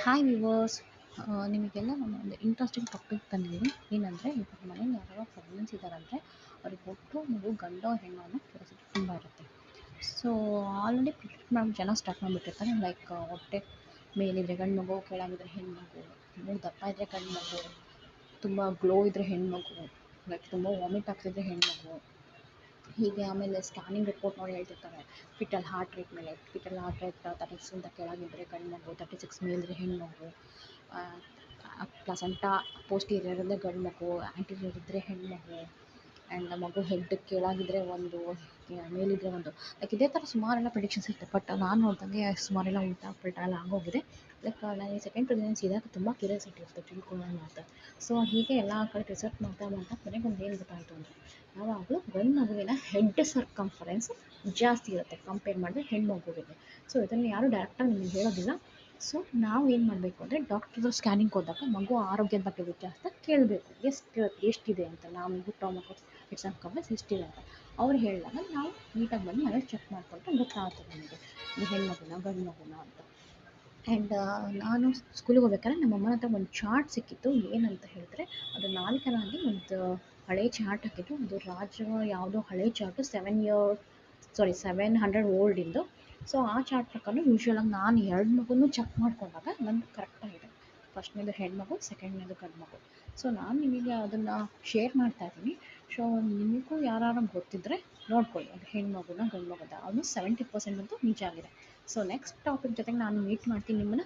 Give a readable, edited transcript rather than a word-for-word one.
Hi viewers, ನಿಮಗೆಲ್ಲ ನಾನು ಒಂದು ಇಂಟ್ರೆಸ್ಟಿಂಗ್ ಟಾಪಿಕ್ ತಂದಿದ್ದೀನಿ. ಏನಂದರೆ, ಇವಾಗ ಮನೇಲಿ ಯಾರೋ ಪ್ರೆಗ್ನೆನ್ಸಿ ಇದ್ದಾರಂದರೆ ಅವ್ರಿಗೆ ಹುಟ್ಟು ಮಗು ಗಂಡು ಹೆಣ್ಣು ಅನ್ನೋ ಕ್ಯೂರಿಯಾಸಿಟಿ ತುಂಬ ಇರುತ್ತೆ. ಸೊ ಆಲ್ರೆಡಿ ಪ್ರಿಡಿಕ್ಟ್ ಮಾಡಿ ಜನ ಸ್ಟಾರ್ಟ್ ಮಾಡಿಬಿಟ್ಟಿರ್ತಾರೆ. ಲೈಕ್ ಹೊಟ್ಟೆ ಮೇಲಿದ್ರೆ ಗಂಡು ಮಗು, ಕೆಳಗಿದ್ರೆ ಹೆಣ್ಣು ಮಗು, ಮೂಗು ದಪ್ಪ ಇದ್ದರೆ ಗಂಡು ಮಗು, ತುಂಬ ಗ್ಲೋ ಇದ್ದರೆ ಹೆಣ್ಣು ಮಗು, ಲೈಕ್ ತುಂಬ ವಾಮಿಟ್ ಆಗ್ತಿದ್ರೆ ಹೆಣ್ಣು ಮಗು. ಹೀಗೆ ಆಮೇಲೆ ಸ್ಕ್ಯಾನಿಂಗ್ ರಿಪೋರ್ಟ್ ನೋಡಿ ಹೇಳ್ತಿರ್ತಾರೆ. ಫಿಟಲ್ ಹಾರ್ಟ್ ರೇಟ್ ಮೇಲೆ, ಫಿಟಲ್ ಹಾರ್ಟ್ ರೇಟ್ 36 ಕೆಳಗಿದ್ರೆ ಗಂಡು ಮಗು, 36 ಮೇಲಿದ್ರೆ ಹೆಣ್ಣು ಮಗು, ಪ್ಲಸಂಟ ಪೋಸ್ಟೀರಿಯರ್ ಅಂದರೆ ಗಂಡು ಮಗು, ಆ್ಯಂಟೀರಿಯರ್ ಇದ್ದರೆ ಹೆಣ್ಣು ಮಗು, ಆ್ಯಂಡ್ ಮಗು ಹೆಡ್ ಕೆಳಗಿದ್ರೆ ಒಂದು, ಮೇಲಿದ್ರೆ ಒಂದು, ಲೈಕ್ ಇದೇ ಥರ ಸುಮಾರೆಲ್ಲ ಪ್ರಿಡಿಕ್ಷನ್ಸ್ ಇರುತ್ತೆ. ಬಟ್ ನಾನು ನೋಡಿದಂಗೆ ಸುಮಾರೆಲ್ಲ ಉಲ್ಟಾ ಪಲ್ಟಾ ಎಲ್ಲ ಆಗೋಗಿದೆ. ಲೈಕ್ ನನಗೆ ಸೆಕೆಂಡ್ ಪ್ರೆಗ್ನೆನ್ಸಿ ಇದ್ದಾಗ ತುಂಬ ಕ್ಯೂರಿಯಾಸಿಟಿ ಇರುತ್ತೆ ತಿಳ್ಕೊಳ್ಳೋಣ ಅಂತ. ಸೊ ಹೀಗೆ ಎಲ್ಲ ಕಡೆ ರಿಸರ್ಚ್ ಮಾಡ್ತಾ ಕೊನೆಗೆ ಒಂದು ಏನು ಗೊತ್ತಾಯಿತು ಅಂದರೆ, ಯಾವಾಗಲೂ ಗಂಡು ಮಗುವಿನ ಹೆಡ್ ಸರ್ಕಂಫರೆನ್ಸ್ ಜಾಸ್ತಿ ಇರುತ್ತೆ ಕಂಪೇರ್ ಮಾಡಿದ್ರೆ ಹೆಣ್ಣು ಮಗುವಿಗೆ. ಸೊ ಇದನ್ನು ಯಾರು ಡೈರೆಕ್ಟಾಗಿ ನಿಮಗೆ ಹೇಳೋದಿಲ್ಲ. ಸೊ ನಾವು ಏನು ಮಾಡಬೇಕು ಅಂದರೆ, ಡಾಕ್ಟರ್ ಸ್ಕ್ಯಾನಿಂಗ್ ಹೋದಾಗ ಮಗು ಆರೋಗ್ಯದ ಬಗ್ಗೆ ವಿಚಾರಿಸ್ತಾ ಕೇಳಬೇಕು, ಎಷ್ಟಿದೆ ಅಂತ. ನಾವು ಹುಟ್ಟೋ ಮಗು ಹೆಡ್ ಸರ್ಕಂಫರೆನ್ಸ್ ಎಷ್ಟಿದೆ ಅಂತ ಅವ್ರು ಹೇಳಿದಾಗ ನಾವು ನೀಟಾಗಿ ಬಂದು ಮನೇಲಿ ಚೆಕ್ ಮಾಡಿಕೊಂಡ್ರೆ ಗೊತ್ತಾಗ್ತದೆ ನಮಗೆ ಇದು ಹೆಣ್ಣು ಮಗುನ ಗಂಡು ಮಗುನ ಅಂತ. ಆ್ಯಂಡ್ ನಾನು ಸ್ಕೂಲಿಗೆ ಹೋಗ್ಬೇಕಾದ್ರೆ ನಮ್ಮ ಅಮ್ಮನ ಹತ್ರ ಒಂದು ಚಾರ್ಟ್ ಸಿಕ್ಕಿತ್ತು. ಏನಂತ ಹೇಳಿದ್ರೆ, ಅದು ನಾಲ್ಕನಾಗಿ ಒಂದು ಹಳೆ ಚಾರ್ಟ್ ಹಾಕಿತ್ತು. ಅದು ಯಾವುದೋ ಹಳೆ ಚಾರ್ಟು 700 ಓಲ್ಡಿಂದು. ಸೊ ಆ ಚಾರ್ಟ್ ಪ್ರಕಾರ ಯೂಶ್ವಲಾಗಿ ನಾನು 2 ಮಗುನೂ ಚೆಕ್ ಮಾಡ್ಕೊಂಡಾಗ ನಂದು ಕರೆಕ್ಟಾಗಿದೆ. ಫಸ್ಟ್ನೇದು ಹೆಣ್ಮಗು, ಸೆಕೆಂಡ್ನೇದು ಗಂಡು ಮಗು. ಸೊ ನಾನು ನಿಮಗೆ ಅದನ್ನು ಶೇರ್ ಮಾಡ್ತಾ ಇದ್ದೀನಿ. ಸೊ ನಿಮಗೂ ಯಾರು ಗೊತ್ತಿದ್ದರೆ ನೋಡ್ಕೊಳ್ಳಿ, ಅದು ಹೆಣ್ಮಗುನ ಗಂಡು ಮಗುದ. ಆಲ್ಮೋಸ್ಟ್ 70% ಅಂತೂ ನಿಜ ಆಗಿದೆ. ಸೊ ನೆಕ್ಸ್ಟ್ ಟಾಪಿಕ್ ಜೊತೆಗೆ ನಾನು ಮೀಟ್ ಮಾಡ್ತೀನಿ ನಿಮ್ಮನ್ನು.